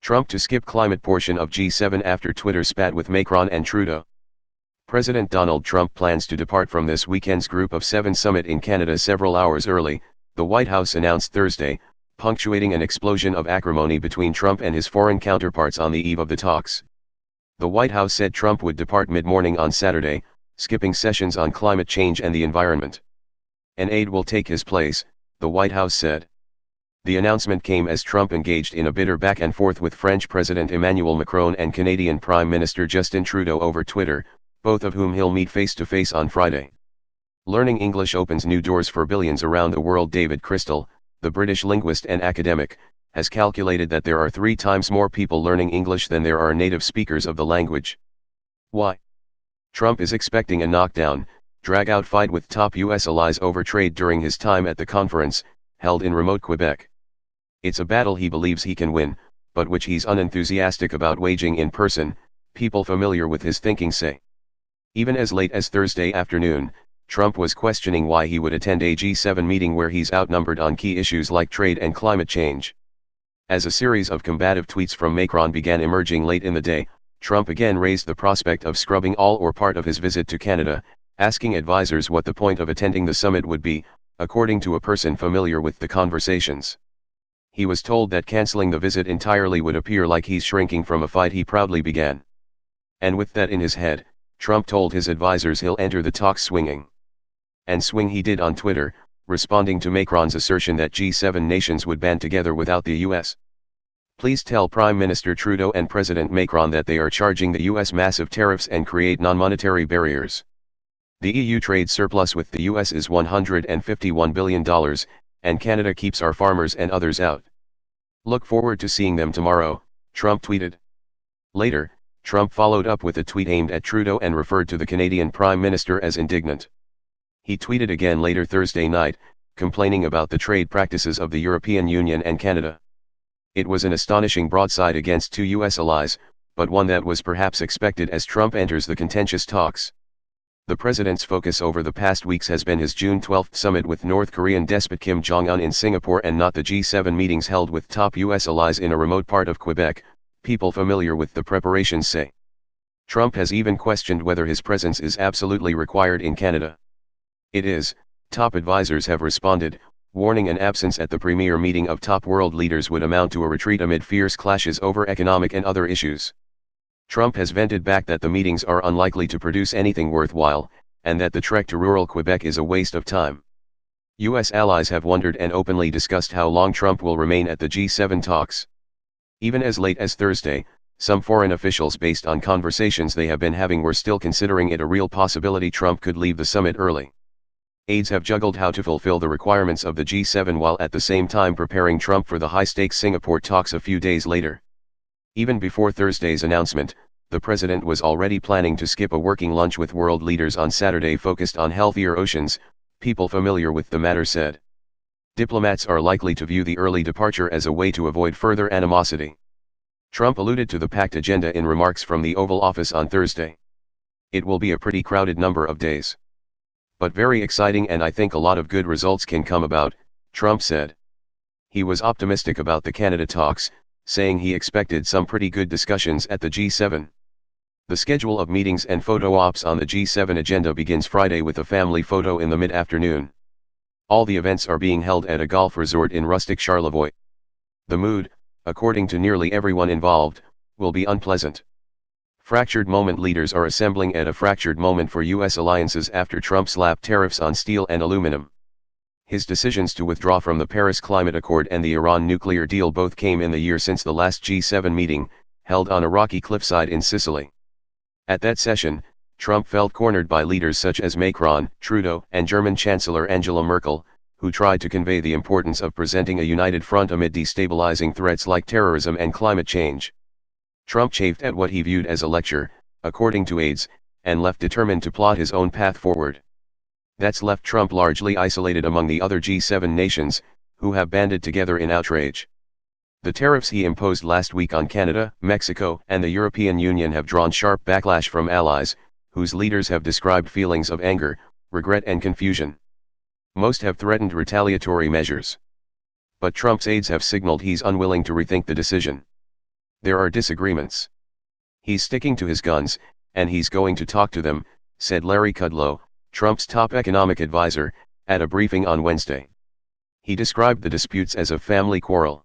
Trump to skip climate portion of G7 after Twitter spat with Macron and Trudeau. President Donald Trump plans to depart from this weekend's Group of Seven summit in Canada several hours early, the White House announced Thursday, punctuating an explosion of acrimony between Trump and his foreign counterparts on the eve of the talks. The White House said Trump would depart mid-morning on Saturday, skipping sessions on climate change and the environment. An aide will take his place, the White House said. The announcement came as Trump engaged in a bitter back and forth with French President Emmanuel Macron and Canadian Prime Minister Justin Trudeau over Twitter, both of whom he'll meet face-to-face on Friday. Learning English opens new doors for billions around the world. David Crystal, the British linguist and academic, has calculated that there are 3 times more people learning English than there are native speakers of the language. Why? Trump is expecting a knockdown, drag-out fight with top U.S. allies over trade during his time at the conference, held in remote Quebec. It's a battle he believes he can win, but which he's unenthusiastic about waging in person, people familiar with his thinking say. Even as late as Thursday afternoon, Trump was questioning why he would attend a G7 meeting where he's outnumbered on key issues like trade and climate change. As a series of combative tweets from Macron began emerging late in the day, Trump again raised the prospect of scrubbing all or part of his visit to Canada, asking advisers what the point of attending the summit would be, according to a person familiar with the conversations. He was told that canceling the visit entirely would appear like he's shrinking from a fight he proudly began. And with that in his head, Trump told his advisers he'll enter the talks swinging. And swing he did on Twitter, responding to Macron's assertion that G7 nations would band together without the US. Please tell Prime Minister Trudeau and President Macron that they are charging the US massive tariffs and create non-monetary barriers. The EU trade surplus with the US is $151 billion, and Canada keeps our farmers and others out. Look forward to seeing them tomorrow, Trump tweeted. Later, Trump followed up with a tweet aimed at Trudeau and referred to the Canadian Prime Minister as indignant. He tweeted again later Thursday night, complaining about the trade practices of the European Union and Canada. It was an astonishing broadside against 2 US allies, but one that was perhaps expected as Trump enters the contentious talks. The president's focus over the past weeks has been his June 12 summit with North Korean despot Kim Jong-un in Singapore and not the G7 meetings held with top US allies in a remote part of Quebec, people familiar with the preparations say. Trump has even questioned whether his presence is absolutely required in Canada. It is, top advisers have responded, warning an absence at the premier meeting of top world leaders would amount to a retreat amid fierce clashes over economic and other issues. Trump has vented back that the meetings are unlikely to produce anything worthwhile, and that the trek to rural Quebec is a waste of time. U.S. allies have wondered and openly discussed how long Trump will remain at the G7 talks. Even as late as Thursday, some foreign officials based on conversations they have been having were still considering it a real possibility Trump could leave the summit early. Aides have juggled how to fulfill the requirements of the G7 while at the same time preparing Trump for the high-stakes Singapore talks a few days later. Even before Thursday's announcement, the president was already planning to skip a working lunch with world leaders on Saturday focused on healthier oceans, people familiar with the matter said. Diplomats are likely to view the early departure as a way to avoid further animosity. Trump alluded to the packed agenda in remarks from the Oval Office on Thursday. It will be a pretty crowded number of days. But very exciting, and I think a lot of good results can come about, Trump said. He was optimistic about the Canada talks, saying he expected some pretty good discussions at the G7. The schedule of meetings and photo ops on the G7 agenda begins Friday with a family photo in the mid-afternoon. All the events are being held at a golf resort in rustic Charlevoix. The mood, according to nearly everyone involved, will be unpleasant. Fractured moment leaders are assembling at a fractured moment for U.S. alliances after Trump slapped tariffs on steel and aluminum. His decisions to withdraw from the Paris Climate Accord and the Iran nuclear deal both came in the year since the last G7 meeting, held on a rocky cliffside in Sicily. At that session, Trump felt cornered by leaders such as Macron, Trudeau, and German Chancellor Angela Merkel, who tried to convey the importance of presenting a united front amid destabilizing threats like terrorism and climate change. Trump chafed at what he viewed as a lecture, according to aides, and left determined to plot his own path forward. That's left Trump largely isolated among the other G7 nations, who have banded together in outrage. The tariffs he imposed last week on Canada, Mexico, and the European Union have drawn sharp backlash from allies, whose leaders have described feelings of anger, regret and confusion. Most have threatened retaliatory measures. But Trump's aides have signaled he's unwilling to rethink the decision. There are disagreements. He's sticking to his guns, and he's going to talk to them, said Larry Kudlow, Trump's top economic advisor, at a briefing on Wednesday. He described the disputes as a family quarrel.